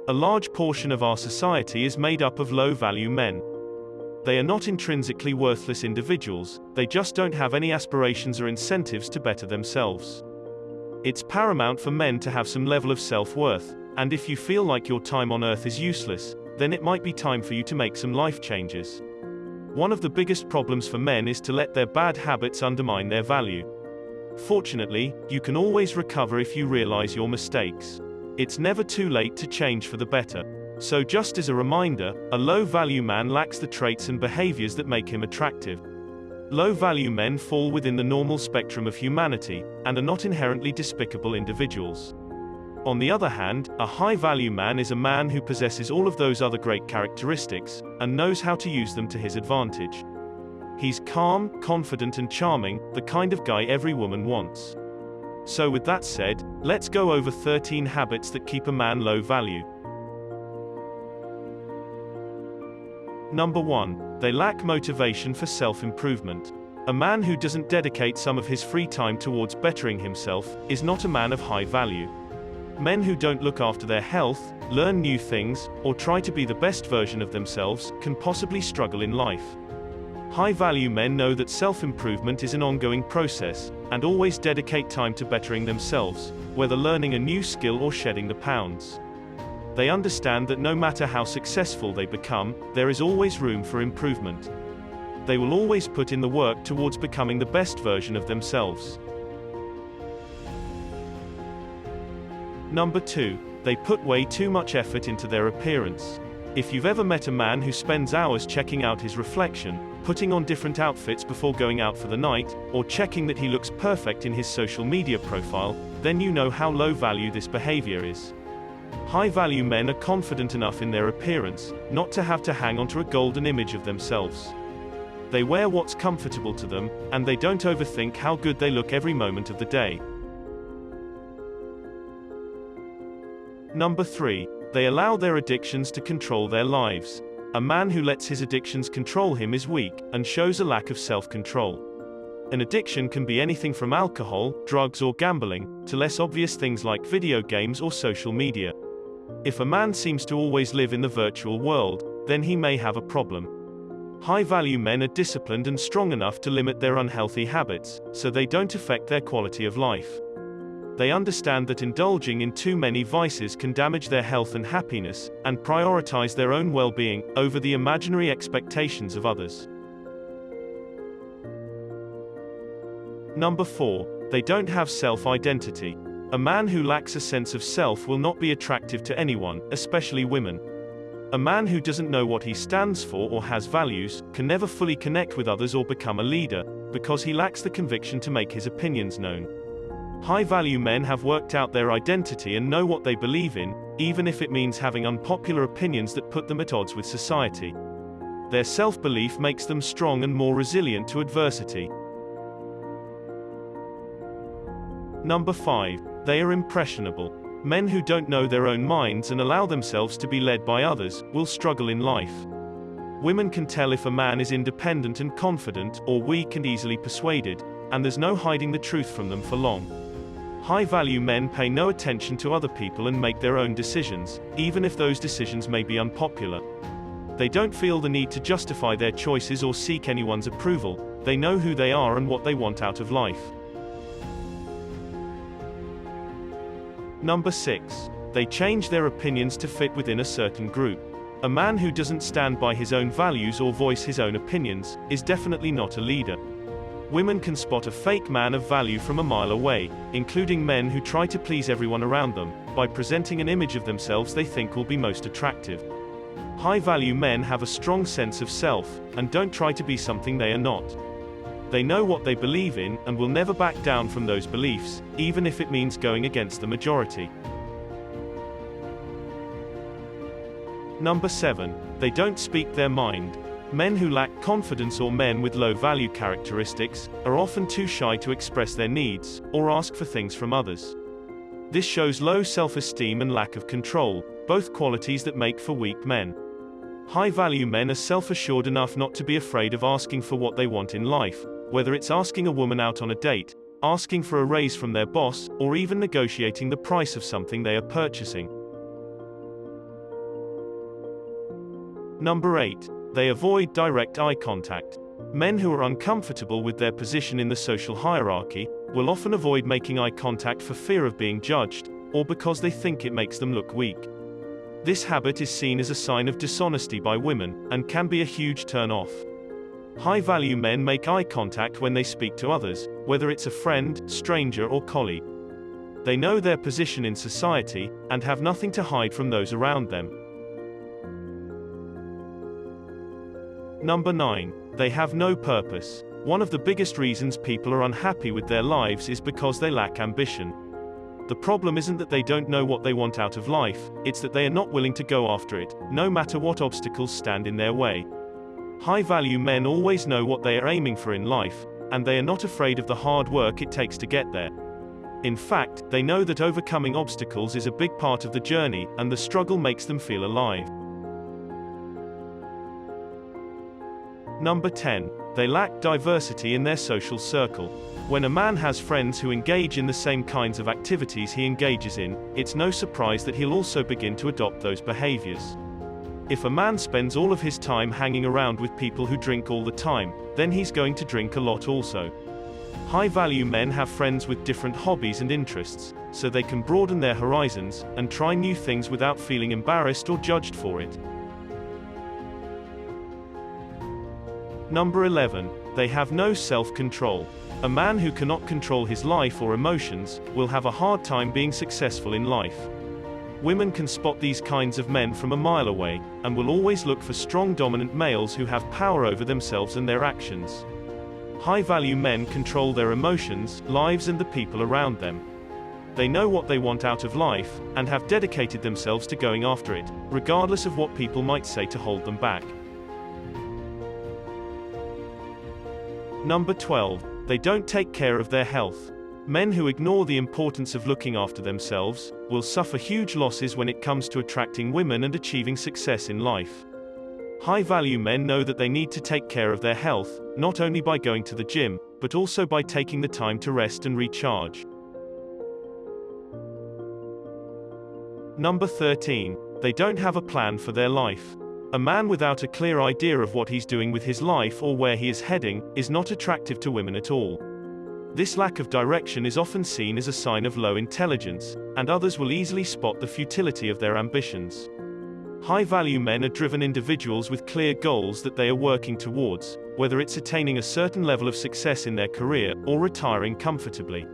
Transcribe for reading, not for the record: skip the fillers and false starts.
A large portion of our society is made up of low-value men. They are not intrinsically worthless individuals, they just don't have any aspirations or incentives to better themselves. It's paramount for men to have some level of self-worth, and if you feel like your time on Earth is useless, then it might be time for you to make some life changes. One of the biggest problems for men is to let their bad habits undermine their value. Fortunately, you can always recover if you realize your mistakes. It's never too late to change for the better. So just as a reminder, a low-value man lacks the traits and behaviors that make him attractive. Low-value men fall within the normal spectrum of humanity, and are not inherently despicable individuals. On the other hand, a high-value man is a man who possesses all of those other great characteristics, and knows how to use them to his advantage. He's calm, confident and charming, the kind of guy every woman wants. So with that said, let's go over 13 habits that keep a man low value. Number 1. They lack motivation for self-improvement. A man who doesn't dedicate some of his free time towards bettering himself is not a man of high value. Men who don't look after their health, learn new things, or try to be the best version of themselves can possibly struggle in life. High-value men know that self-improvement is an ongoing process, and always dedicate time to bettering themselves, whether learning a new skill or shedding the pounds. They understand that no matter how successful they become, there is always room for improvement. They will always put in the work towards becoming the best version of themselves. Number 2. They put way too much effort into their appearance. If you've ever met a man who spends hours checking out his reflection, putting on different outfits before going out for the night, or checking that he looks perfect in his social media profile, then you know how low value this behavior is. High-value men are confident enough in their appearance, not to have to hang onto a golden image of themselves. They wear what's comfortable to them, and they don't overthink how good they look every moment of the day. Number 3. They allow their addictions to control their lives. A man who lets his addictions control him is weak, and shows a lack of self-control. An addiction can be anything from alcohol, drugs or gambling, to less obvious things like video games or social media. If a man seems to always live in the virtual world, then he may have a problem. High-value men are disciplined and strong enough to limit their unhealthy habits, so they don't affect their quality of life. They understand that indulging in too many vices can damage their health and happiness, and prioritize their own well-being over the imaginary expectations of others. Number 4. They don't have self-identity. A man who lacks a sense of self will not be attractive to anyone, especially women. A man who doesn't know what he stands for or has values can never fully connect with others or become a leader, because he lacks the conviction to make his opinions known. High-value men have worked out their identity and know what they believe in, even if it means having unpopular opinions that put them at odds with society. Their self-belief makes them strong and more resilient to adversity. Number 5. They are impressionable. Men who don't know their own minds and allow themselves to be led by others will struggle in life. Women can tell if a man is independent and confident, or weak and easily persuaded, and there's no hiding the truth from them for long. High-value men pay no attention to other people and make their own decisions, even if those decisions may be unpopular. They don't feel the need to justify their choices or seek anyone's approval. They know who they are and what they want out of life. Number 6. They change their opinions to fit within a certain group. A man who doesn't stand by his own values or voice his own opinions is definitely not a leader. Women can spot a fake man of value from a mile away, including men who try to please everyone around them, by presenting an image of themselves they think will be most attractive. High-value men have a strong sense of self, and don't try to be something they are not. They know what they believe in, and will never back down from those beliefs, even if it means going against the majority. Number 7. They don't speak their mind. Men who lack confidence or men with low-value characteristics are often too shy to express their needs, or ask for things from others. This shows low self-esteem and lack of control, both qualities that make for weak men. High-value men are self-assured enough not to be afraid of asking for what they want in life, whether it's asking a woman out on a date, asking for a raise from their boss, or even negotiating the price of something they are purchasing. Number 8. They avoid direct eye contact. Men who are uncomfortable with their position in the social hierarchy will often avoid making eye contact for fear of being judged, or because they think it makes them look weak. This habit is seen as a sign of dishonesty by women, and can be a huge turn-off. High-value men make eye contact when they speak to others, whether it's a friend, stranger, or colleague. They know their position in society, and have nothing to hide from those around them. Number 9. They have no purpose. One of the biggest reasons people are unhappy with their lives is because they lack ambition. The problem isn't that they don't know what they want out of life, it's that they are not willing to go after it, no matter what obstacles stand in their way. High-value men always know what they are aiming for in life, and they are not afraid of the hard work it takes to get there. In fact, they know that overcoming obstacles is a big part of the journey, and the struggle makes them feel alive. Number 10. They lack diversity in their social circle. When a man has friends who engage in the same kinds of activities he engages in, it's no surprise that he'll also begin to adopt those behaviors. If a man spends all of his time hanging around with people who drink all the time, then he's going to drink a lot also. High-value men have friends with different hobbies and interests, so they can broaden their horizons, and try new things without feeling embarrassed or judged for it. Number 11. They have no self-control. A man who cannot control his life or emotions will have a hard time being successful in life. Women can spot these kinds of men from a mile away, and will always look for strong dominant males who have power over themselves and their actions. High-value men control their emotions, lives, and the people around them. They know what they want out of life, and have dedicated themselves to going after it, regardless of what people might say to hold them back. Number 12. They don't take care of their health. Men who ignore the importance of looking after themselves will suffer huge losses when it comes to attracting women and achieving success in life. High-value men know that they need to take care of their health, not only by going to the gym, but also by taking the time to rest and recharge. Number 13. They don't have a plan for their life. A man without a clear idea of what he's doing with his life or where he is heading is not attractive to women at all. This lack of direction is often seen as a sign of low intelligence, and others will easily spot the futility of their ambitions. High-value men are driven individuals with clear goals that they are working towards, whether it's attaining a certain level of success in their career, or retiring comfortably.